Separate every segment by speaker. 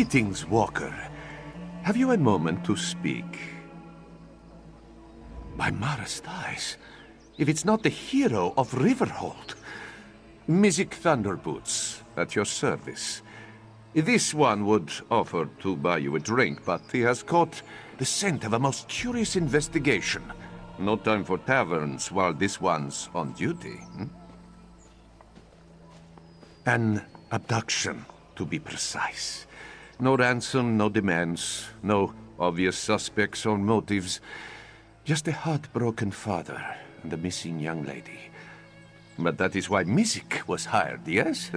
Speaker 1: Greetings, Walker. Have you a moment to speak? By Mara's eyes, if it's not the hero of Riverhold, Mizzik Thunderboots, at your service. This one would offer to buy you a drink, but he has caught the scent of a most curious investigation. No time for taverns while this one's on duty. An abduction, to be precise. No ransom, no demands, no obvious suspects or motives. Just a heartbroken father and a missing young lady. But that is why Mizzik was hired, yes?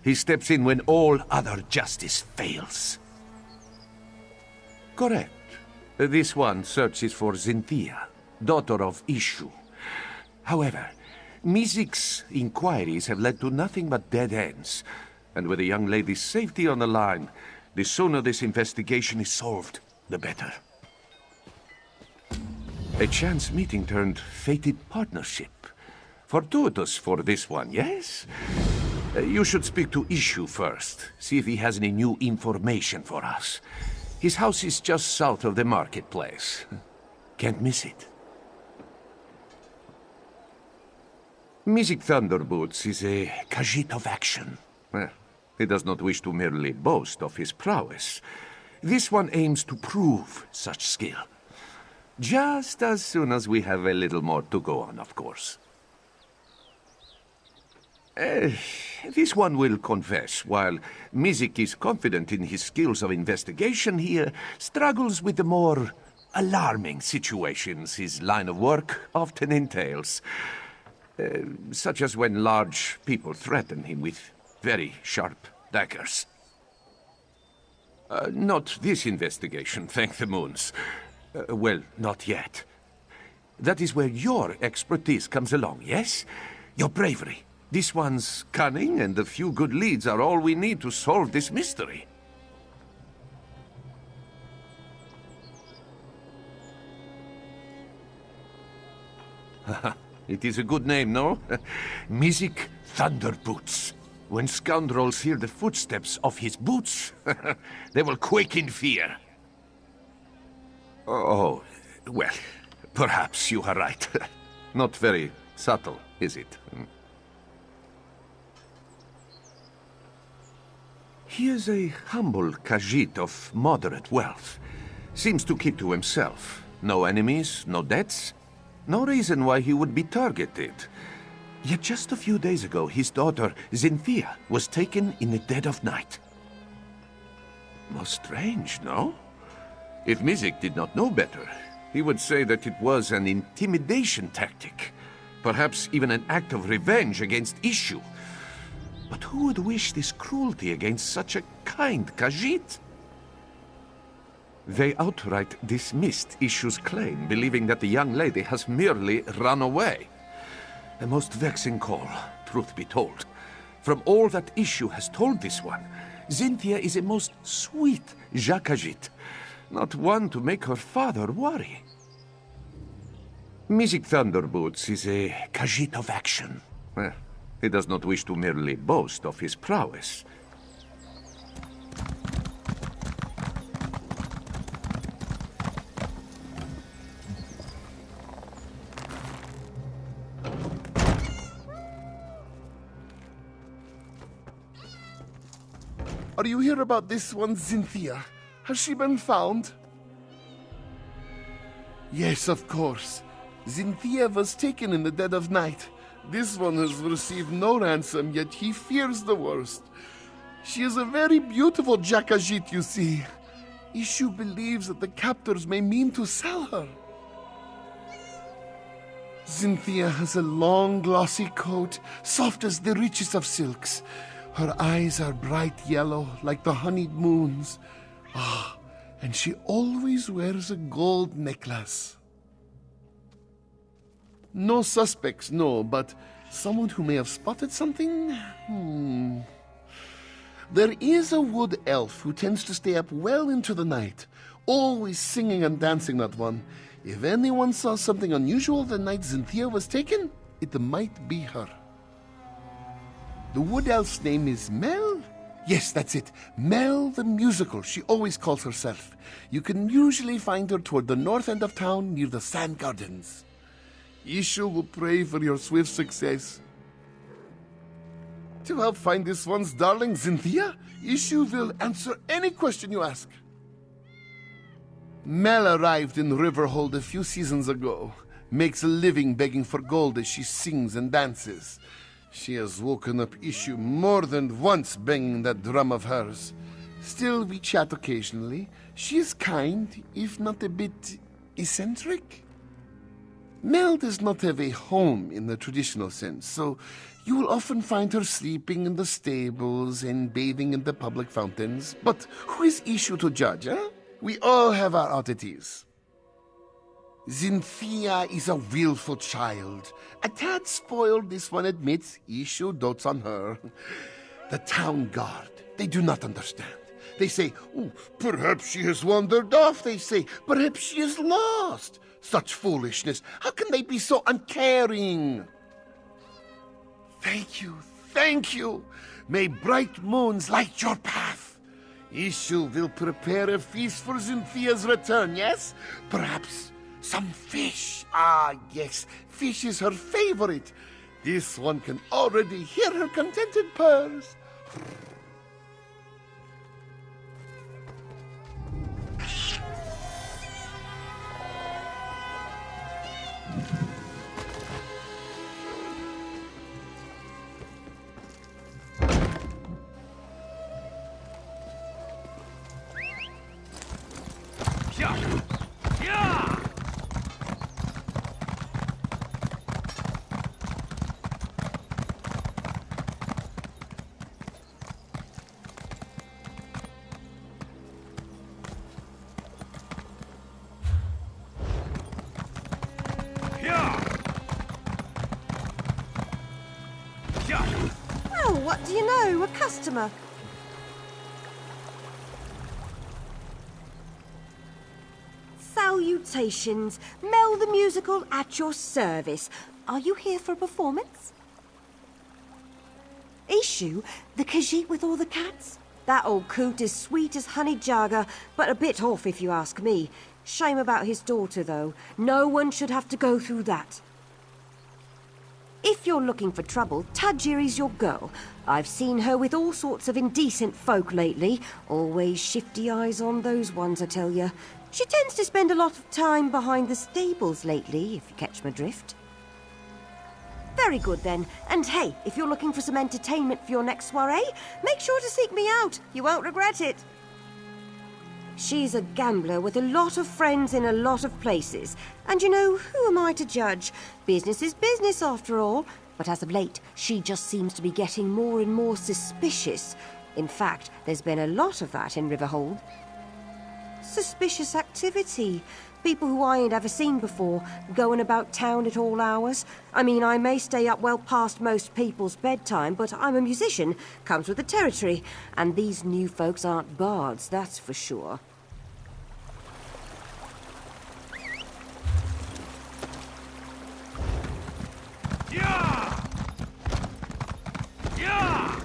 Speaker 1: He steps in when all other justice fails. Correct. This one searches for Xynthia, daughter of Ishu. However, Mizzik's inquiries have led to nothing but dead ends. And with the young lady's safety on the line, the sooner this investigation is solved, the better. A chance meeting turned fated partnership. Fortuitous for this one, yes? You should speak to Ishu first, see if he has any new information for us. His house is just south of the marketplace. Can't miss it. Mizzik Thunderboots is a Khajiit of action. Well, he does not wish to merely boast of his prowess. This one aims to prove such skill. Just as soon as we have a little more to go on, of course. This one will confess, while Mizzik is confident in his skills of investigation, he struggles with the more alarming situations his line of work often entails. Such as when large people threaten him with very sharp daggers. Not this investigation, thank the moons. Well, not yet. That is where your expertise comes along, yes? Your bravery. This one's cunning, and a few good leads are all we need to solve this mystery. It is a good name, no? Mizzik Thunderboots. When scoundrels hear the footsteps of his boots, they will quake in fear. Oh, well, perhaps you are right. Not very subtle, is it? He is a humble Khajiit of moderate wealth. Seems to keep to himself. No enemies, no debts. No reason why he would be targeted. Yet just a few days ago, his daughter, Xynthia, was taken in the dead of night. Most strange, no? If Mizzik did not know better, he would say that it was an intimidation tactic. Perhaps even an act of revenge against Ishu. But who would wish this cruelty against such a kind Khajiit? They outright dismissed Ishu's claim, believing that the young lady has merely run away. A most vexing call, truth be told. From all that Ishu has told this one, Xynthia is a most sweet Khajiit, not one to make her father worry. Mizzik Thunderboots is a Khajiit of action. Well, he does not wish to merely boast of his prowess.
Speaker 2: Are you here about this one, Xynthia? Has she been found? Yes, of course. Xynthia was taken in the dead of night. This one has received no ransom, yet he fears the worst. She is a very beautiful Khajiit, you see. Ishu believes that the captors may mean to sell her. Xynthia has a long, glossy coat, soft as the richest of silks. Her eyes are bright yellow, like the honeyed moons. And she always wears a gold necklace. No suspects, no, but someone who may have spotted something? There is a wood elf who tends to stay up well into the night, always singing and dancing, that one. If anyone saw something unusual the night Xynthia was taken, it might be her. The wood elf's name is Mel? Yes, that's it. Mel the Musical, she always calls herself. You can usually find her toward the north end of town near the Sand Gardens. Ishu will pray for your swift success. To help find this one's darling Cynthia, Ishu will answer any question you ask. Mel arrived in Riverhold a few seasons ago. Makes a living begging for gold as she sings and dances. She has woken up Ishu more than once banging that drum of hers. Still, we chat occasionally. She is kind, if not a bit eccentric. Mel does not have a home in the traditional sense, so you will often find her sleeping in the stables and bathing in the public fountains. But who is Ishu to judge, eh? We all have our oddities. Cynthia is a willful child. A tad spoiled, this one admits. Ishu dotes on her. The town guard, they do not understand. They say, "Oh, perhaps she has wandered off," they say. "Perhaps she is lost." Such foolishness. How can they be so uncaring? Thank you, thank you. May bright moons light your path. Ishu will prepare a feast for Cynthia's return, yes? Perhaps some fish. Ah, yes, fish is her favorite. This one can already hear her contented purrs.
Speaker 3: Oh, what do you know? A customer. Salutations. Mel the Musical at your service. Are you here for a performance? Ishu, the Khajiit with all the cats? That old coot is sweet as honey jagger, but a bit off if you ask me. Shame about his daughter, though. No one should have to go through that. If you're looking for trouble, Tajiri's your girl. I've seen her with all sorts of indecent folk lately. Always shifty eyes on those ones, I tell you. She tends to spend a lot of time behind the stables lately, if you catch my drift. Very good, then. And hey, if you're looking for some entertainment for your next soiree, make sure to seek me out. You won't regret it. She's a gambler with a lot of friends in a lot of places. And you know, who am I to judge? Business is business, after all. But as of late, she just seems to be getting more and more suspicious. In fact, there's been a lot of that in Riverhold. Suspicious activity. People who I ain't ever seen before, going about town at all hours. I mean, I may stay up well past most people's bedtime, but I'm a musician, comes with the territory. And these new folks aren't bards, that's for sure.
Speaker 1: Yeah! Yeah!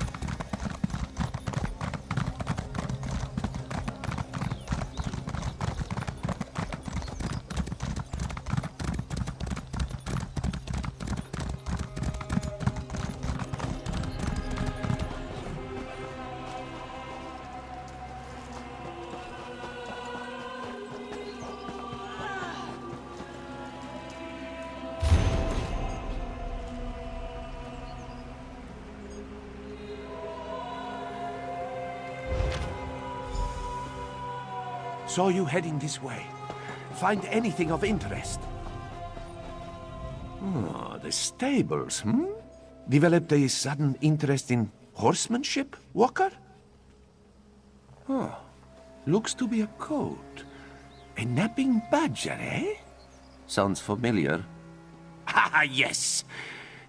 Speaker 1: Saw you heading this way. Find anything of interest? Oh, the stables, hmm? Developed a sudden interest in horsemanship, Walker? Oh, looks to be a coat. A napping badger, eh? Sounds familiar. Ah, yes!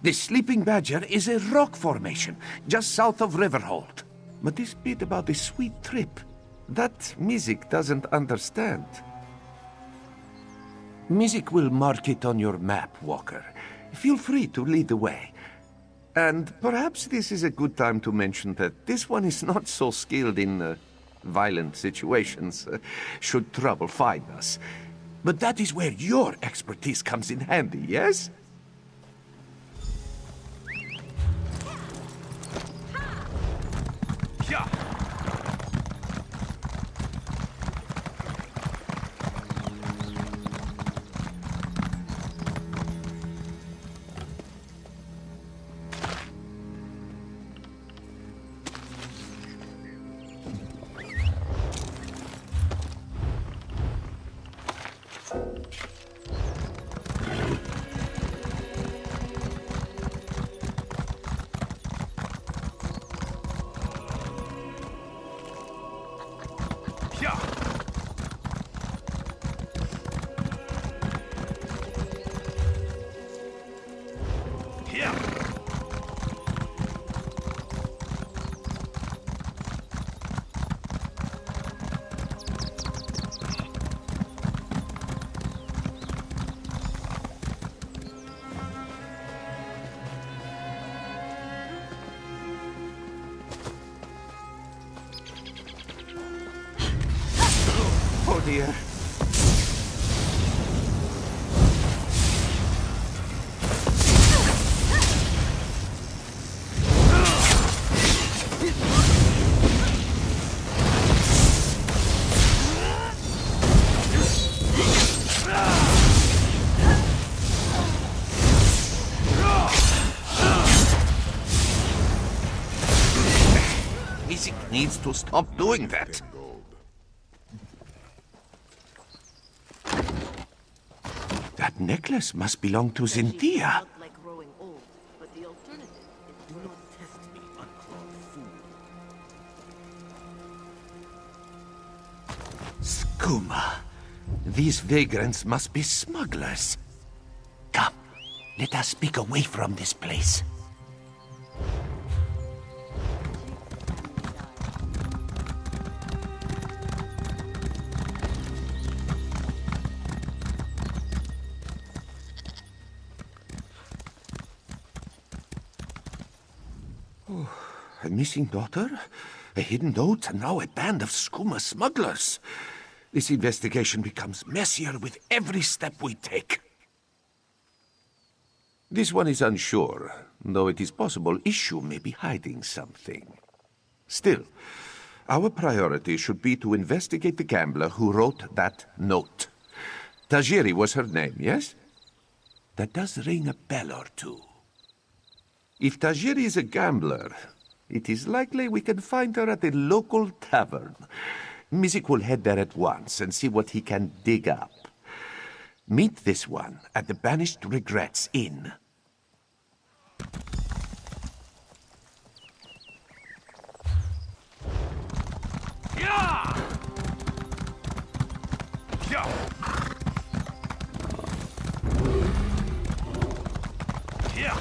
Speaker 1: The sleeping badger is a rock formation, just south of Riverhold. But this bit about the sweet trip, that Mizzik doesn't understand. Mizzik will mark it on your map, Walker. Feel free to lead the way. And perhaps this is a good time to mention that this one is not so skilled in violent situations, should trouble find us. But that is where your expertise comes in handy, yes? Yeah. Oh dear. Mizzik needs to stop doing that. That necklace must belong to Cynthia.
Speaker 4: Like growing old, but the alternative is do not test me, unclawed fool.
Speaker 1: Skooma. These vagrants must be smugglers. Come, let us speak away from this place. A missing daughter, a hidden note, and now a band of skooma smugglers. This investigation becomes messier with every step we take. This one is unsure, though it is possible Issue may be hiding something. Still, our priority should be to investigate the gambler who wrote that note. Tajiri was her name, yes? That does ring a bell or two. If Tajiri is a gambler, it is likely we can find her at a local tavern. Mizzik will head there at once and see what he can dig up. Meet this one at the Banished Regrets Inn. Yeah! Yeah! Yeah!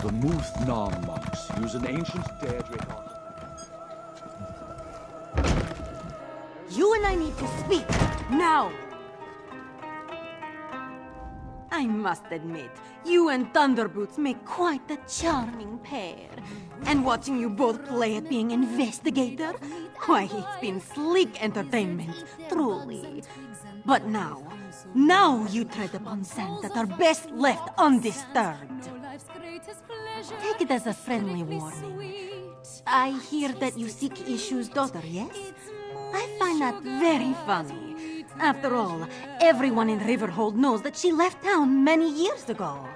Speaker 5: The Muth-Nam monks use an ancient Daedric artifact.
Speaker 6: You and I need to speak, now! I must admit, you and Thunderboots make quite a charming pair. And watching you both play at being investigator, why, it's been sleek entertainment, truly. But now you tread upon sands that are best left undisturbed. Take it as a friendly warning. I hear that you seek Issue's daughter, yes? I find that very funny. After all, everyone in Riverhold knows that she left town many years ago.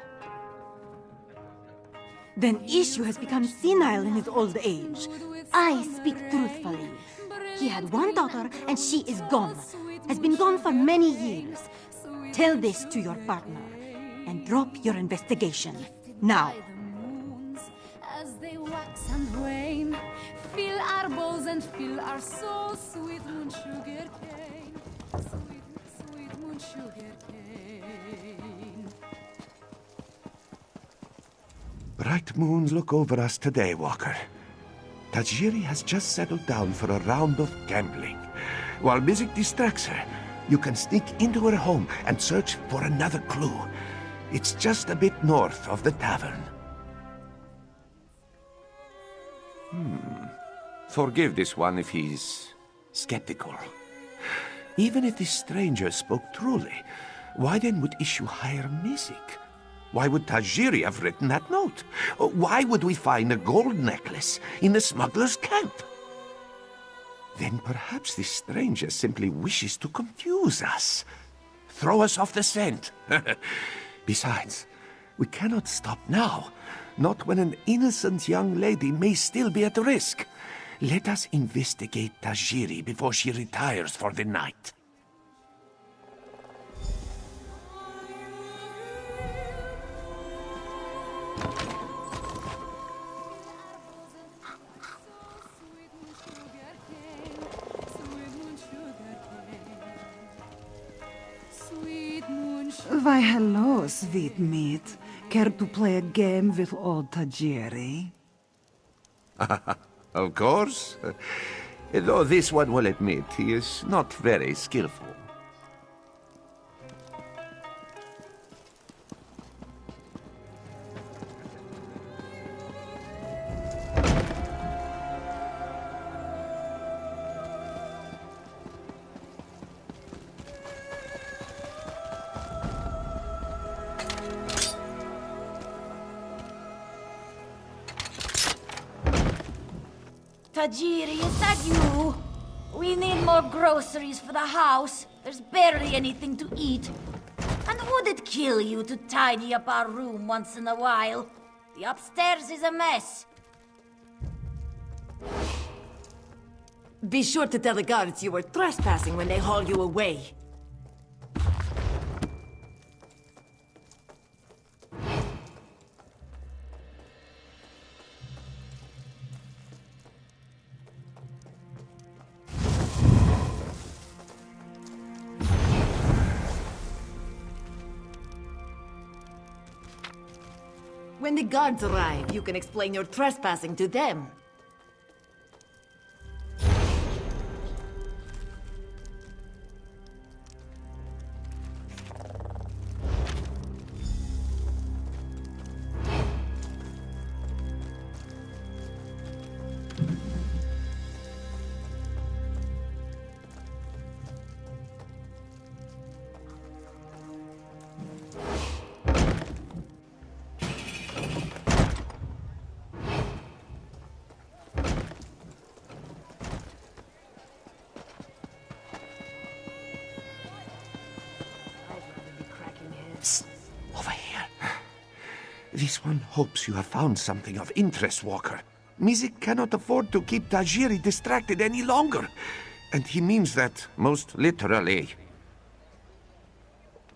Speaker 6: Then Issue has become senile in his old age. I speak truthfully. He had one daughter, and she is gone. Has been gone for many years. Tell this to your partner, and drop your investigation. Now.
Speaker 7: As they wax and wane, fill our bowls and fill our souls. Sweet moon sugar cane, sweet moon sugar cane.
Speaker 1: Bright moons look over us today, Walker. Tajiri has just settled down for a round of gambling. While Mizzik distracts her, you can sneak into her home and search for another clue. It's just a bit north of the tavern. Forgive this one if he's skeptical. Even if this stranger spoke truly, why then would Issue hire Mizzik? Why would Tajiri have written that note? Why would we find a gold necklace in the smuggler's camp? Then perhaps this stranger simply wishes to confuse us. Throw us off the scent. Besides, we cannot stop now. Not when an innocent young lady may still be at risk. Let us investigate Tajiri before she retires for the night.
Speaker 8: Why, hello, sweet meat. Care to play a game with old Tajiri?
Speaker 1: Of course. Though this one will admit he is not very skillful.
Speaker 9: Tajiri, is that you? We need more groceries for the house. There's barely anything to eat. And would it kill you to tidy up our room once in a while? The upstairs is a mess.
Speaker 4: Be sure to tell the guards you were trespassing when they haul you away. When the guards arrive, you can explain your trespassing to them.
Speaker 1: Over here. This one hopes you have found something of interest, Walker. Mizzik cannot afford to keep Tajiri distracted any longer. And he means that most literally.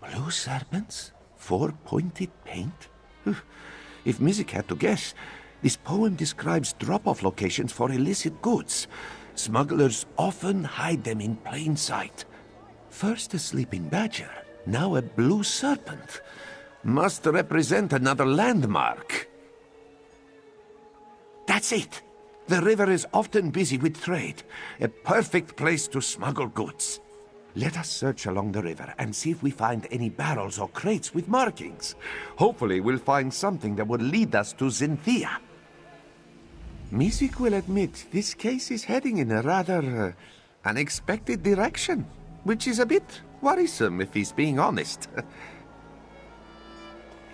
Speaker 1: Blue serpents? 4-pointed paint? If Mizzik had to guess, this poem describes drop-off locations for illicit goods. Smugglers often hide them in plain sight. First a sleeping badger, now a blue serpent. Must represent another landmark. That's it. The river is often busy with trade. A perfect place to smuggle goods. Let us search along the river and see if we find any barrels or crates with markings. Hopefully we'll find something that will lead us to Xynthia. Mizzik will admit this case is heading in a rather unexpected direction, which is a bit worrisome if he's being honest.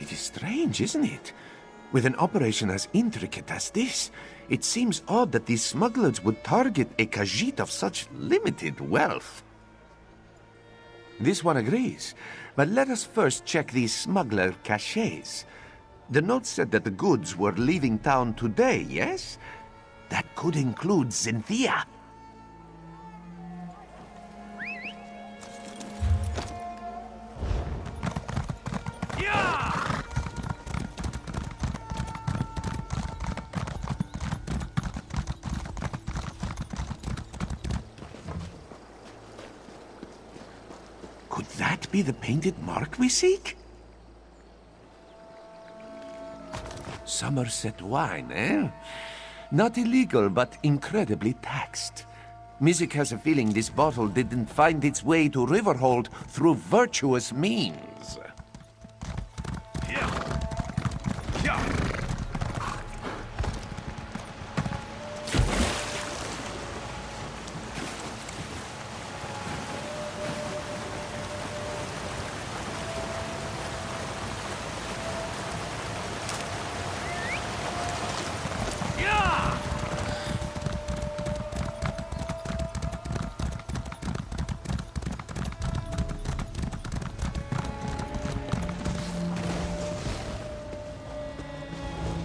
Speaker 1: It is strange, isn't it? With an operation as intricate as this, it seems odd that these smugglers would target a Khajiit of such limited wealth. This one agrees, but let us first check these smuggler cachets. The note said that the goods were leaving town today, yes? That could include Xynthia. Could that be the painted mark we seek? Somerset wine, eh? Not illegal, but incredibly taxed. Mizzik has a feeling this bottle didn't find its way to Riverhold through virtuous means.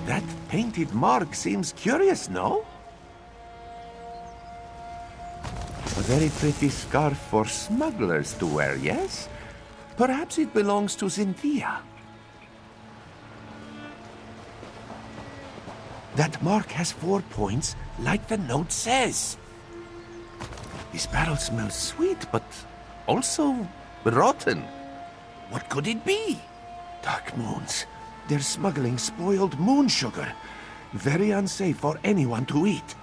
Speaker 1: That painted mark seems curious, no? A very pretty scarf for smugglers to wear, yes? Perhaps it belongs to Cynthia. That mark has 4 points, like the note says. This barrel smells sweet, but also rotten. What could it be? Dark moons. They're smuggling spoiled moon sugar. Very unsafe for anyone to eat.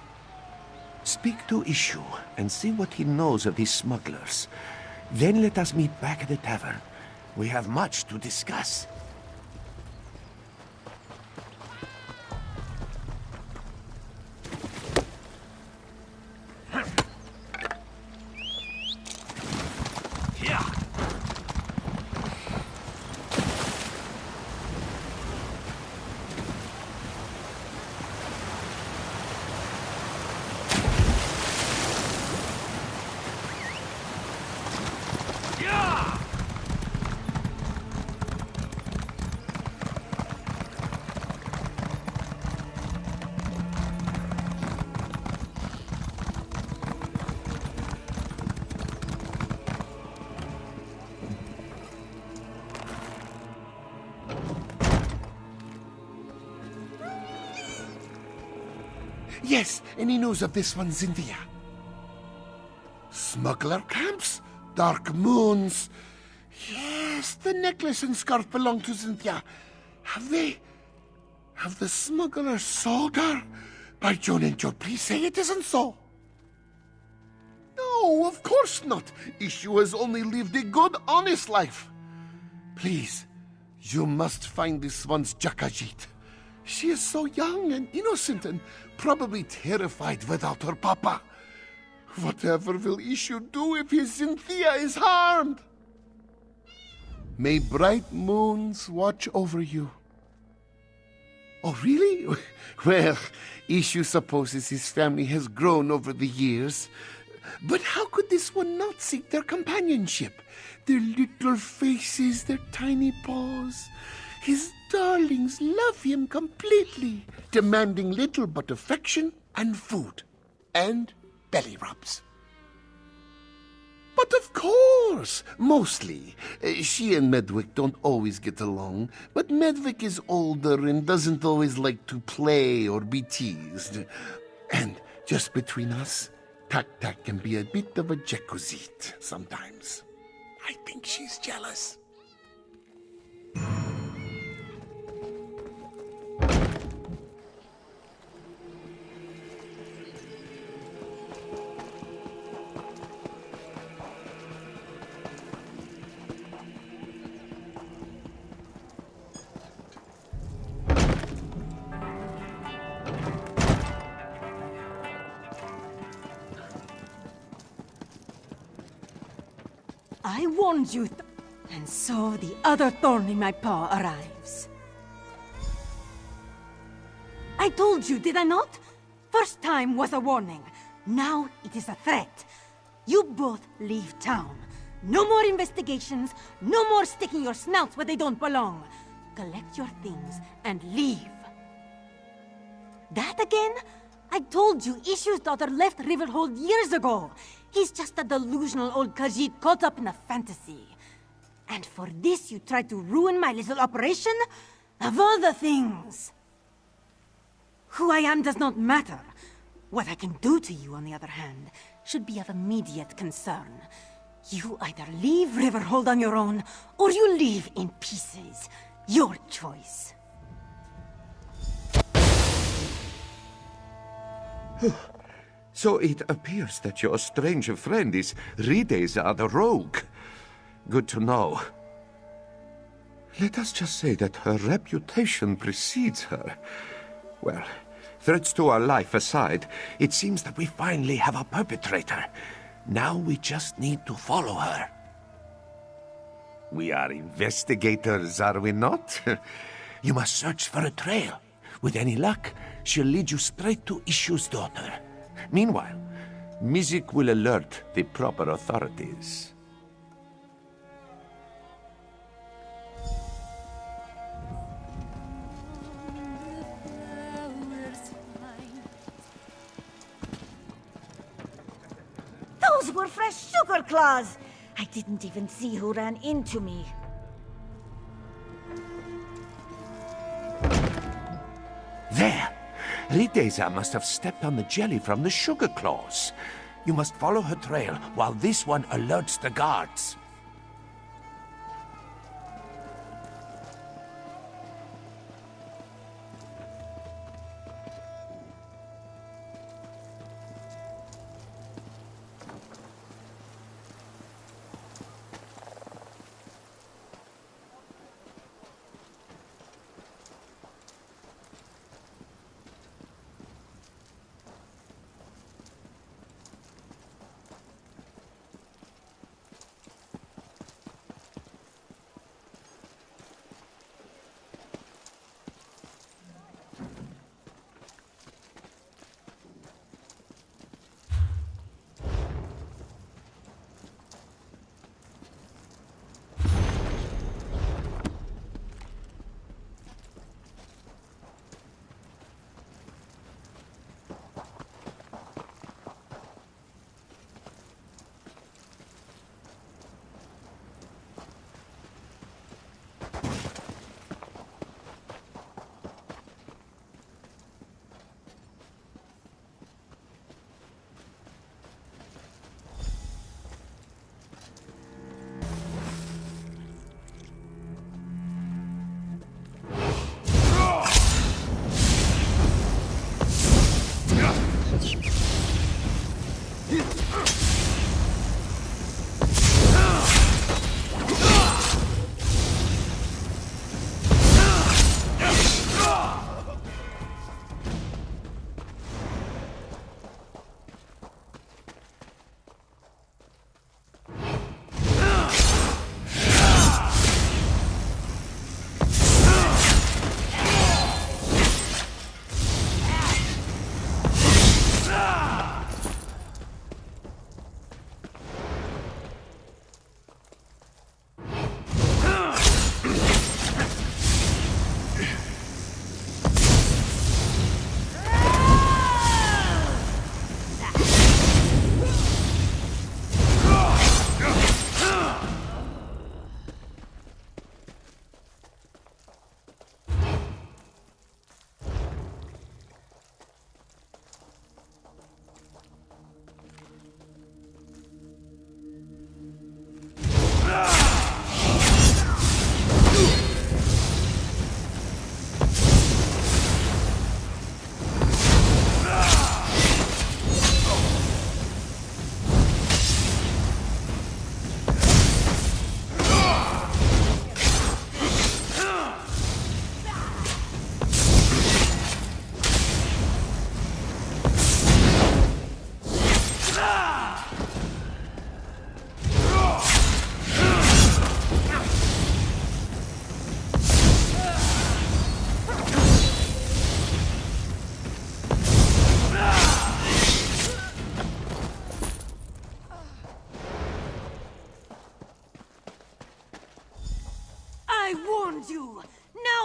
Speaker 1: Speak to Issue and see what he knows of these smugglers. Then let us meet back at the tavern. We have much to discuss.
Speaker 2: Yes, any news of this one, Cynthia? Smuggler camps? Dark moons? Yes, the necklace and scarf belong to Cynthia. Have the smugglers sold her? By Joan and Joe, please say it isn't so. No, of course not. Issue has only lived a good, honest life. Please, you must find this one's Jakajit. She is so young and innocent and probably terrified without her papa. Whatever will Issue do if his Cynthia is harmed? May bright moons watch over you. Oh, really? Well, Issue supposes his family has grown over the years. But how could this one not seek their companionship? Their little faces, their tiny paws. His darlings love him completely, demanding little but affection and food, and belly rubs. But of course, mostly. She and Medwick don't always get along, but Medwick is older and doesn't always like to play or be teased. And just between us, Tak-Tak can be a bit of a Jekuzit sometimes. I think she's jealous.
Speaker 6: I warned you, and so the other thorn in my paw arrives. I told you, did I not? First time was a warning. Now it is a threat. You both leave town. No more investigations, no more sticking your snouts where they don't belong. Collect your things and leave. That again? I told you Issue's daughter left Riverhold years ago. He's just a delusional old Khajiit caught up in a fantasy. And for this you tried to ruin my little operation? Of all the things! Who I am does not matter. What I can do to you, on the other hand, should be of immediate concern. You either leave Riverhold on your own, or you leave in pieces. Your choice.
Speaker 1: So it appears that your strange friend is Rideza the rogue. Good to know. Let us just say that her reputation precedes her. Well, threats to our life aside, it seems that we finally have a perpetrator. Now we just need to follow her. We are investigators, are we not? You must search for a trail. With any luck, she'll lead you straight to Ishu's daughter. Meanwhile, Mizzik will alert the proper authorities.
Speaker 9: Those were fresh sugar claws! I didn't even see who ran into me.
Speaker 1: There! Rideza must have stepped on the jelly from the sugar claws. You must follow her trail while this one alerts the guards.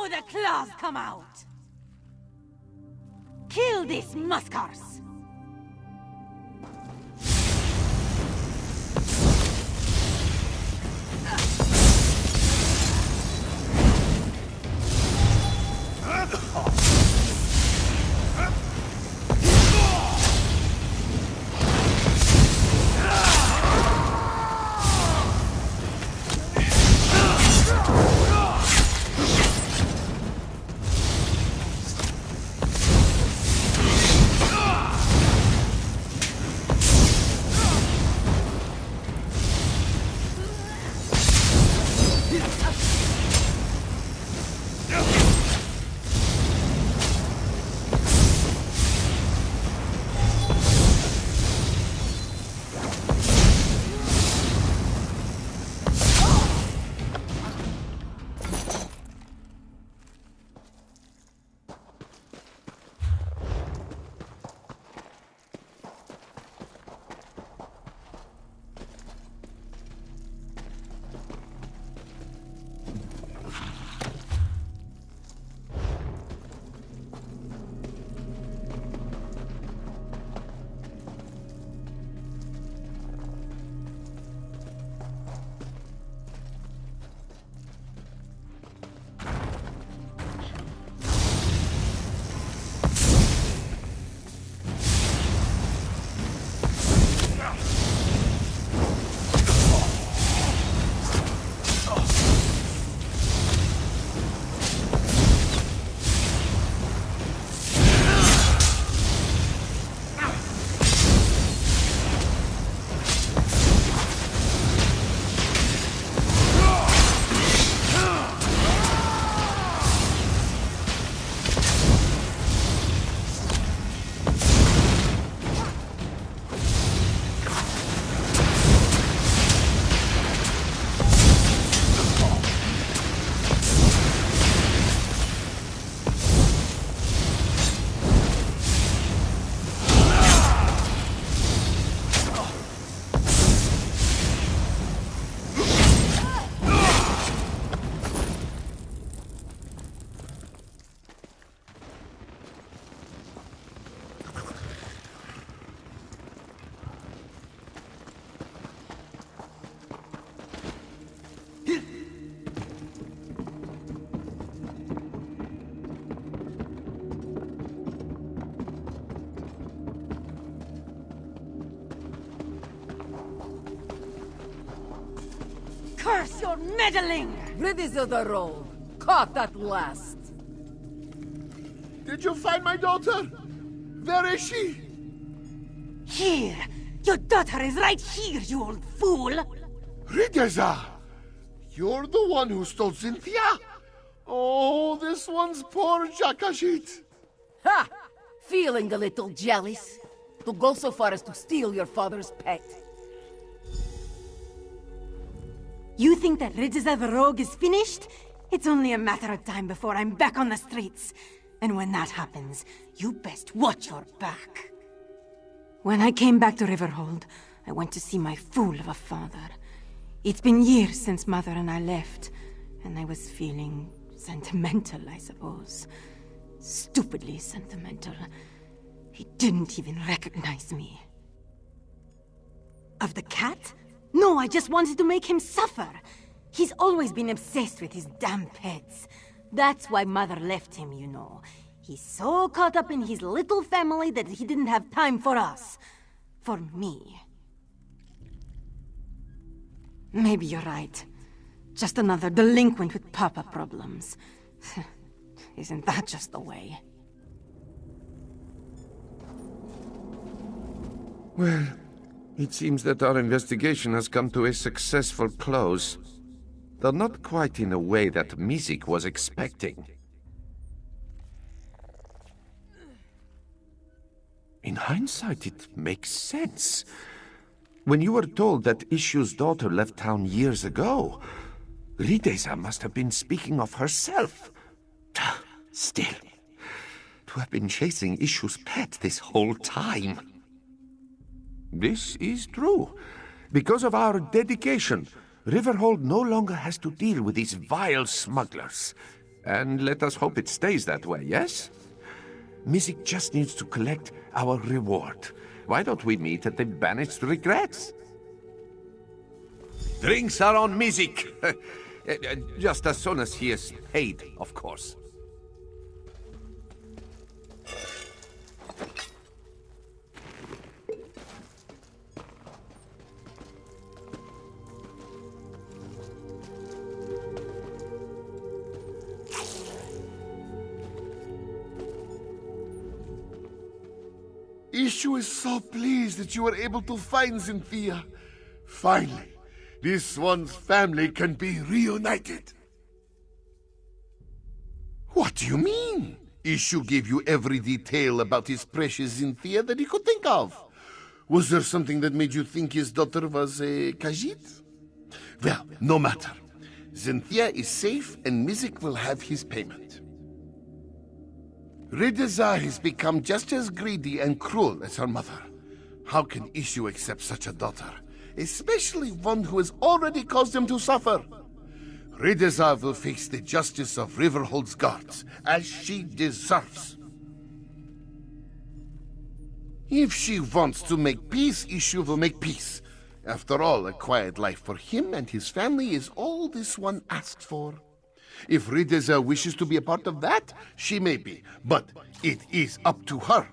Speaker 6: The claws come out! Kill these muskars! curse your meddling!
Speaker 4: Rid of the road. Caught at last.
Speaker 2: Did you find my daughter? Where is she?
Speaker 6: Here! Your daughter is right here, you old fool!
Speaker 2: Rideza! You're the one who stole Cynthia? Oh, this one's poor Jakashit.
Speaker 4: Ha! Feeling a little jealous? To go so far as to steal your father's pet.
Speaker 6: You think that Ridza the Rogue is finished? It's only a matter of time before I'm back on the streets. And when that happens, you best watch your back. When I came back to Riverhold, I went to see my fool of a father. It's been years since Mother and I left, and I was feeling sentimental, I suppose. Stupidly sentimental. He didn't even recognize me. Of the cat? No, I just wanted to make him suffer. He's always been obsessed with his damn pets. That's why Mother left him, you know. He's so caught up in his little family that he didn't have time for us. For me. Maybe you're right. Just another delinquent with papa problems. Isn't that just the way?
Speaker 1: Well, it seems that our investigation has come to a successful close. Though not quite in a way that Mizzik was expecting. In hindsight, it makes sense. When you were told that Ishu's daughter left town years ago, Rideza must have been speaking of herself. Still, to have been chasing Ishu's pet this whole time. This is true. Because of our dedication, Riverhold no longer has to deal with these vile smugglers. And let us hope it stays that way, yes? Mizzik just needs to collect our reward. Why don't we meet at the Banished Regrets? Drinks are on Mizzik! Just as soon as he is paid, of course.
Speaker 2: Ishu is so pleased that you were able to find Cynthia. Finally, this one's family can be reunited. What do you mean? Ishu gave you every detail about his precious Cynthia that he could think of. Was there something that made you think his daughter was a Khajiit? Well, no matter. Cynthia is safe and Mizzik will have his payment. Rideza has become just as greedy and cruel as her mother. How can Ishu accept such a daughter? Especially one who has already caused him to suffer. Rideza will face the justice of Riverhold's guards, as she deserves. If she wants to make peace, Ishu will make peace. After all, a quiet life for him and his family is all this one asks for. If Rideza wishes to be a part of that, she may be, but it is up to her.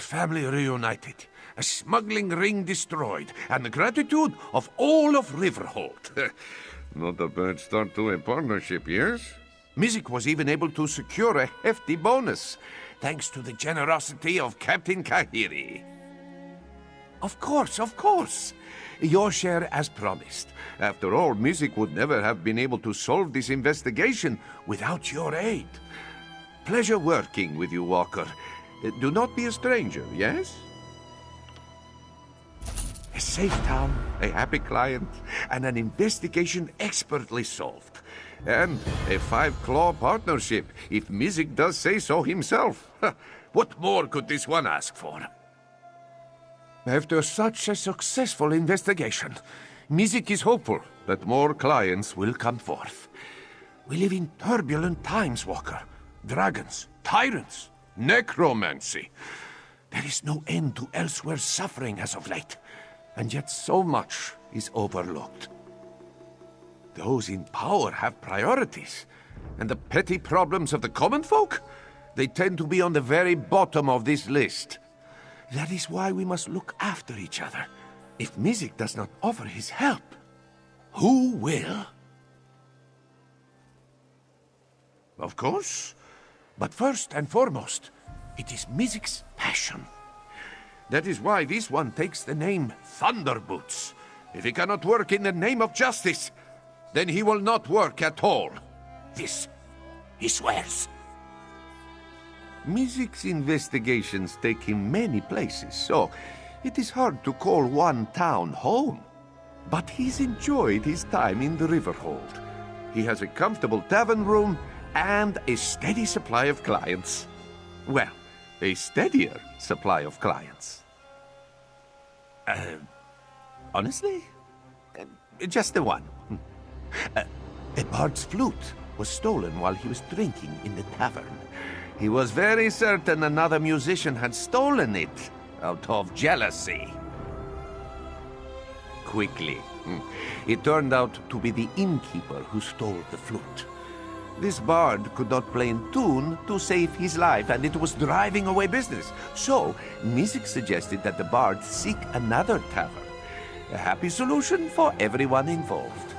Speaker 1: family reunited, a smuggling ring destroyed, and the gratitude of all of Riverhold. Not a bad start to a partnership, yes? Mizzik was even able to secure a hefty bonus, thanks to the generosity of Captain Kahiri. Of course, of course. Your share as promised. After all, Mizzik would never have been able to solve this investigation without your aid. Pleasure working with you, Walker. Do not be a stranger, yes? A safe town, a happy client, and an investigation expertly solved. And a five-claw partnership, if Mizzik does say so himself. What more could this one ask for? After such a successful investigation, Mizzik is hopeful that more clients will come forth. We live in turbulent times, Walker. Dragons, tyrants, necromancy. There is no end to Elsweyr's suffering as of late, and yet so much is overlooked. Those in power have priorities, and the petty problems of the common folk, they tend to be on the very bottom of this list. That is why we must look after each other. If Mizzik does not offer his help, who will? Of course. But first and foremost, it is Mizzik's passion. That is why this one takes the name Thunderboots. If he cannot work in the name of justice, then he will not work at all. This, he swears. Mizzik's investigations take him many places, so it is hard to call one town home. But he's enjoyed his time in the Riverhold. He has a comfortable tavern room and a steady supply of clients. Well, a steadier supply of clients. Honestly? Just the one. A bard's flute was stolen while he was drinking in the tavern. He was very certain another musician had stolen it out of jealousy. Quickly, it turned out to be the innkeeper who stole the flute. This bard could not play in tune to save his life, and it was driving away business. So, Mizzik suggested that the bard seek another tavern. A happy solution for everyone involved.